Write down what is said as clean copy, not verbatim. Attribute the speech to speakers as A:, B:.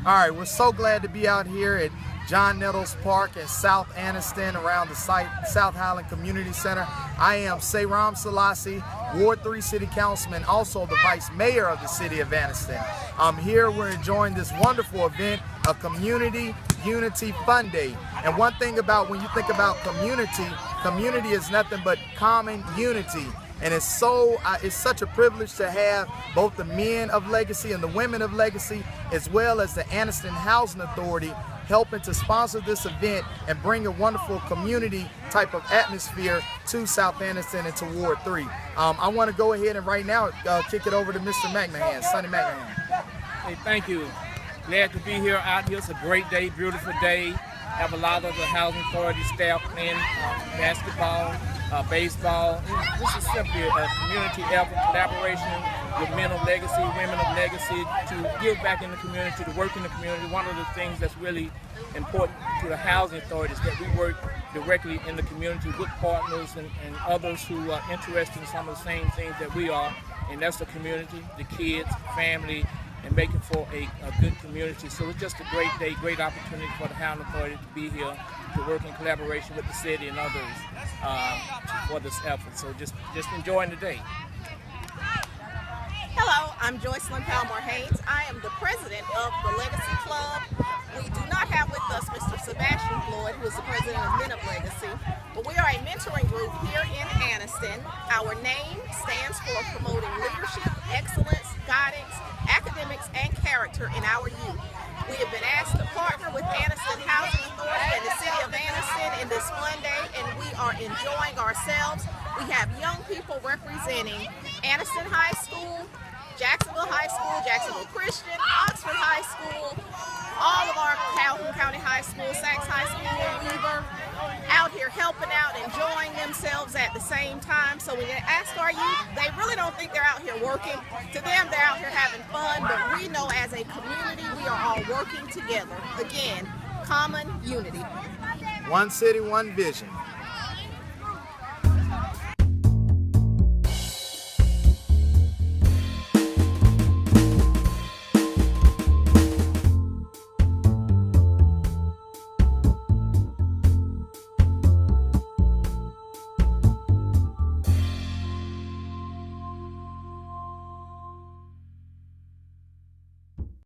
A: All right, we're so glad to be out here at John Nettles Park in South Anniston around the South Highland Community Center. I am Seyram Selanse, Ward 3 City Councilman, also the Vice Mayor of the City of Anniston. I'm here, we're enjoying this wonderful event, a Community Unity Fun Day. And one thing about when you think about community is nothing but common unity. And it's such a privilege to have both the men of legacy and the women of legacy, as well as the Anniston Housing Authority, helping to sponsor this event and bring a wonderful community type of atmosphere to South Anniston and to Ward 3. I want to go ahead and right now kick it over to Mr. McMohan, Sonny McMohan.
B: Hey, thank you. Glad to be here out here. It's a great day, beautiful day. Have a lot of the Housing Authority staff playing basketball, baseball. This is simply a community effort, collaboration with men of legacy, women of legacy, to give back in the community, to work in the community. One of the things that's really important to the housing authorities is that we work directly in the community with partners and others who are interested in some of the same things that we are, and that's the community, the kids, family, and making for a good community. So it's just a great day, great opportunity for the Housing Authority to be here, to work in collaboration with the city and others for this effort. So just enjoying the day.
C: Hello, I'm Joyce Palmore-Haynes. I am the president of the Legacy Club. We do not have with us Mr. Sebastian Floyd, who is the president of Men of Legacy, but we are a mentoring group here in Anniston. Our name stands for promoting leadership, excellence, guidance, academics, and character in our youth. We have been asked to partner with Anniston Housing Authority and the City of Anniston in this fun day, and we are enjoying ourselves. We have young people representing Anniston High School, Jacksonville High School, Jacksonville Christian, Oxford High School, all of our Calhoun County High School, Saks High School, Weaver, out here helping out, enjoying themselves at the same time. So when you ask our youth, they really don't think they're out here working. To them, they're out here having fun, but we know as a community, we are all working together. Again, common unity.
A: One city, one vision.